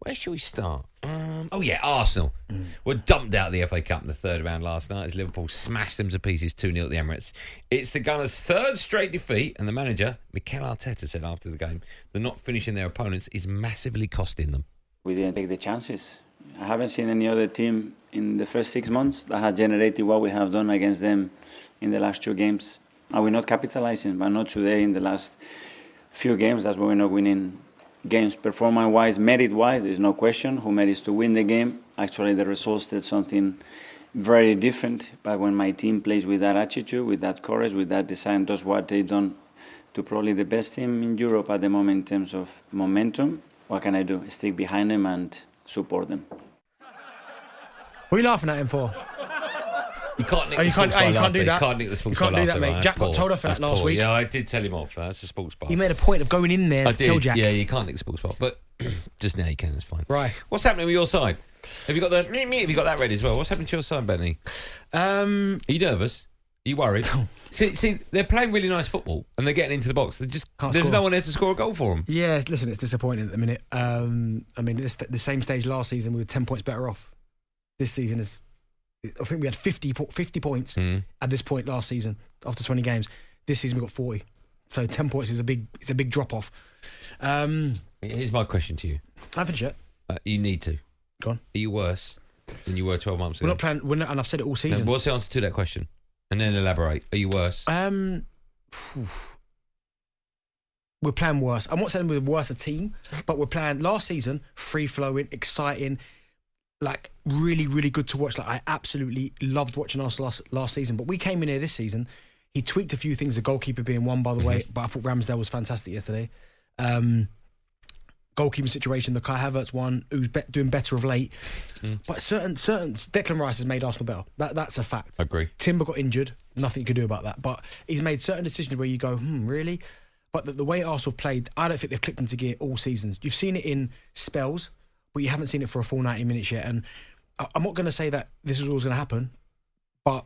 Where should we start? Arsenal were dumped out of the FA Cup in the third round last night as Liverpool smashed them to pieces 2-0 at the Emirates. It's the Gunners' third straight defeat, and the manager, Mikel Arteta, said after the game that not finishing their opponents is massively costing them. We didn't take the chances. I haven't seen any other team in the first 6 months that has generated what we have done against them in the last 2 games. And we're not capitalizing, but not today. In the last few games, that's why we're not winning games. Performance-wise, merit-wise, there's no question who merits to win the game. Actually, the results did something very different. But when my team plays with that attitude, with that courage, with that design, does what they've done to probably the best team in Europe at the moment in terms of momentum, what can I do? Stick behind them and support them. What are you laughing at him for? You can't nick the sports bar. You can't do that. You can't nick the sports bar. You can't do that, laughter, mate. right? Jack got told off for that last week. Yeah, I did tell him off. That's a sports bar. He made a point of going in there to tell Jack. Yeah, you can't nick the sports bar. But just now you can, it's fine. Right. What's happening with your side? Have you got the... Have you got that ready as well? What's happening to your side, Benny? Are you nervous? Are you worried? see, they're playing really nice football and they're getting into the box. There's no one there to score a goal for them. Yeah, listen, it's disappointing at the minute. I mean, it's the same stage last season. We were 10 points better off. This season is... I think we had 50 points at this point last season after 20 games. This season we got 40. So 10 points is a big drop off. Here's my question to you. I haven't yet. You need to. Go on. Are you worse than you were 12 months ago? We're not playing, and I've said it all season. No, what's the answer to that question? And then elaborate. Are you worse? We're playing worse. I'm not saying we're worse a team, but we're playing last season, free-flowing, exciting, like really, really good to watch. Like I absolutely loved watching us last season. But we came in here this season. He tweaked a few things. The goalkeeper being one, by the way. But I thought Ramsdale was fantastic yesterday. Goalkeeping situation, the Kai Havertz one, who's doing better of late. But certain Declan Rice has made Arsenal better. That's a fact. I agree. Timber got injured. Nothing you could do about that. But he's made certain decisions where you go, really? But the way Arsenal played, I don't think they've clicked into gear all seasons. You've seen it in spells, but you haven't seen it for a full 90 minutes yet. And I'm not going to say that this is always going to happen, but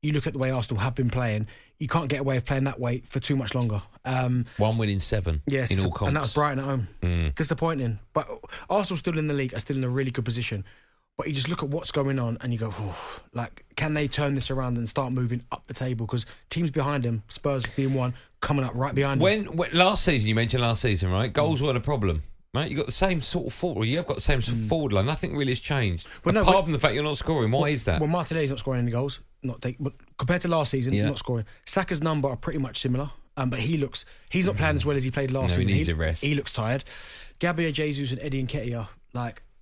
you look at the way Arsenal have been playing, you can't get away with playing that way for too much longer. 1 win in 7 in all comps. And that was Brighton at home. Disappointing. But Arsenal still in the league, are still in a really good position. But you just look at what's going on and you go, can they turn this around and start moving up the table? Because teams behind them, Spurs being one, coming up right behind them. When last season, you mentioned last season, right? Goals weren't a problem. Right, you've got the same sort of forward. You've got the same sort of forward line. Nothing really has changed. Apart from the fact you're not scoring. Why is that? Well, Martinelli's not scoring any goals. But compared to last season, not scoring. Saka's number are pretty much similar. But he's not playing as well as he played last season. He needs a rest. He looks tired. Gabriel Jesus and Eddie Nketiah,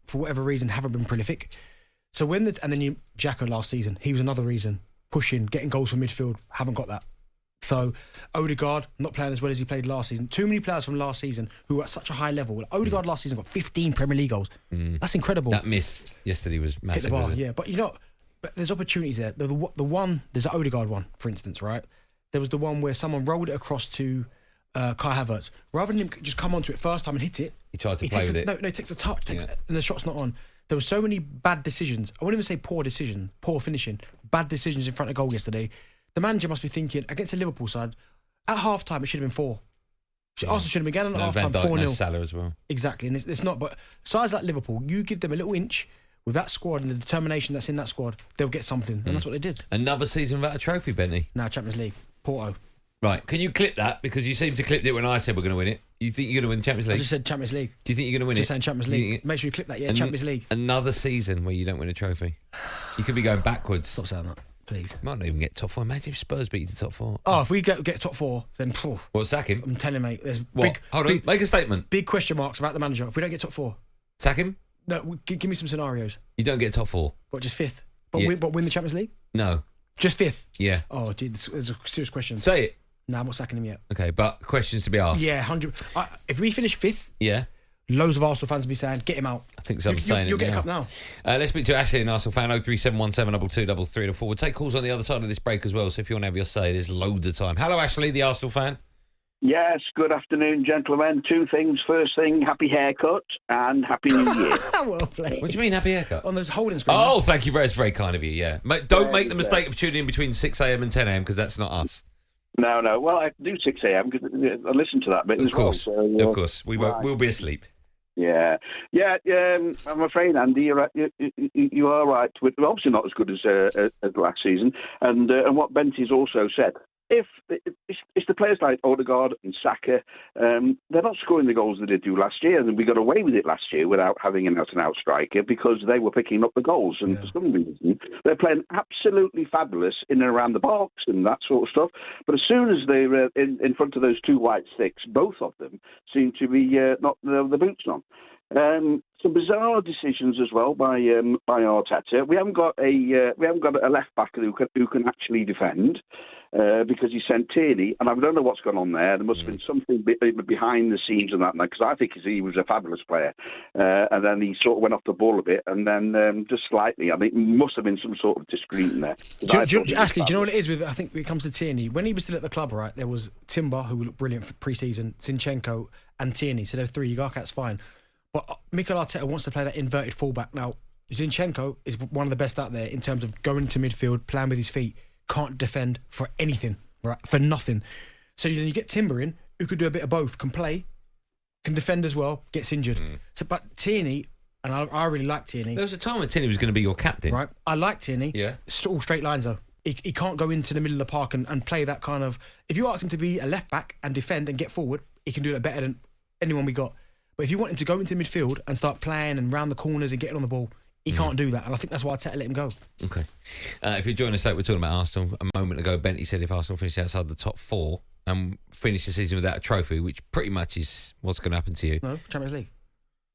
for whatever reason, haven't been prolific. So Xhaka last season, he was another reason. Pushing, getting goals from midfield, haven't got that. So Odegaard not playing as well as he played last season. Too many players from last season who were at such a high level. Odegaard last season got 15 Premier League goals. That's incredible. That miss yesterday was massive. Hit the bar, yeah. But but there's opportunities there. The one, there's an Odegaard one, for instance, right? There was the one where someone rolled it across to Kai Havertz. Rather than him just come onto it first time and hit it, he tried to play with it. No, he takes the touch, and the shot's not on. There were so many bad decisions. I wouldn't even say poor finishing, bad decisions in front of goal yesterday. The manager must be thinking, against the Liverpool side, at half-time it should have been 4. Arsenal should have been getting at half-time 4-0. No Salah as well. Exactly, and it's not. But sides like Liverpool, you give them a little inch with that squad and the determination that's in that squad, they'll get something, and that's what they did. Another season without a trophy, Benny. Nah, Champions League, Porto. Right, can you clip that? Because you seem to clip it when I said we're going to win it. You think you're going to win the Champions League? I just said Champions League. Do you think you're going to win just saying Champions League. Make sure you clip that, Champions League. Another season where you don't win a trophy. You could be going backwards. Stop saying that, please. Might not even get top 4. Imagine if Spurs beat you to top 4. Oh, if we get top 4, then... What, sack him? I'm telling you, mate, there's Hold on, make a statement. Big question marks about the manager. If we don't get top 4... Sack him? No, give me some scenarios. You don't get top 4. What, just 5th? But win the Champions League? No. Just 5th? Yeah. Oh, gee, there's a serious question. Say it. No, I'm not sacking him yet. Okay, but questions to be asked. Yeah, 100. If we finish 5th, loads of Arsenal fans will be saying, get him out. I think someone's saying you'll get a cup now. Let's speak to Ashley, an Arsenal fan, 03717223384. We'll take calls on the other side of this break as well, so if you want to have your say, there's loads of time. Hello, Ashley, the Arsenal fan. Yes, good afternoon, gentlemen. 2 things. First thing, happy haircut and happy New Year. Well played. What do you mean, happy haircut? On those holding screen. Oh, thank you very, very kind of you, yeah. Don't make the mistake of tuning in between 6am and 10am, because that's not us. No. Well, I do 6 a.m. because I listen to that bit of course, well. So, of course. We'll be asleep. Yeah. I'm afraid, Andy, you are right. We're obviously not as good as last season, and what Benty's also said. If it's the players like Odegaard and Saka, they're not scoring the goals that they do last year, and we got away with it last year without having an out-and-out striker because they were picking up the goals, and for some reason they're playing absolutely fabulous in and around the box and that sort of stuff. But as soon as they're in front of those two white sticks, both of them seem to be not the boots on. Some bizarre decisions as well by Arteta. We haven't got a left back who can actually defend because he sent Tierney, and I don't know what's gone on there. There must have been something behind the scenes and that, because I think he was a fabulous player, and then he sort of went off the ball a bit, and then just slightly. I think there must have been some sort of discreet in there. Do you know what it is with? I think when it comes to Tierney, when he was still at the club, right? There was Timber, who looked brilliant for pre-season, Zinchenko, and Tierney. So there were three. That's fine. But Mikel Arteta wants to play that inverted fullback. Now, Zinchenko is one of the best out there in terms of going to midfield, playing with his feet, can't defend for anything, right? For nothing. So then you get Timber in, who could do a bit of both, can play, can defend as well, gets injured. So, but Tierney, and I really like Tierney. There was a time when Tierney was going to be your captain. Right. I like Tierney. Yeah. It's all straight lines though. He can't go into the middle of the park and play that kind of... If you ask him to be a left back and defend and get forward, he can do that better than anyone we got. But if you want him to go into midfield and start playing and round the corners and getting on the ball, he can't do that. And I think that's why Arteta let him go. Okay. If you're joining us late, we're talking about Arsenal. A moment ago, Benty said if Arsenal finish outside the top four and finish the season without a trophy, which pretty much is what's going to happen to you. No, Champions League.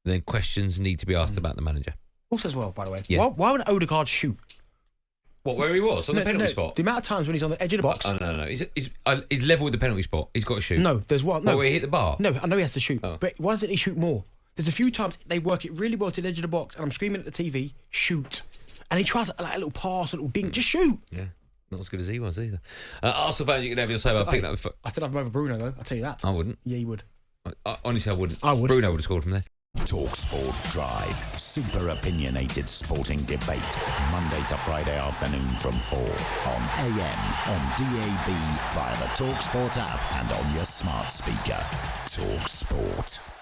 Then questions need to be asked about the manager. Also as well, by the way. Yeah. Why would Odegaard shoot? What, where he was? On the penalty spot? The amount of times when he's on the edge of the box. Oh, no. He's level with the penalty spot. He's got to shoot. No, there's one. No. Where he hit the bar? No, I know he has to shoot. Oh. But why doesn't he shoot more? There's a few times they work it really well to the edge of the box, and I'm screaming at the TV, shoot. And he tries like a little pass, a little dink, just shoot. Yeah, not as good as he was either. Arsenal fans, you can have your say about picking up the... I think I'd have him over Bruno, though. I'll tell you that. I wouldn't. Yeah, you would. Honestly, I wouldn't. I would. Bruno would have scored from there. talkSPORT Drive. Super opinionated sporting debate. Monday to Friday afternoon from 4 on AM, on DAB, via the talkSPORT app and on your smart speaker. talkSPORT.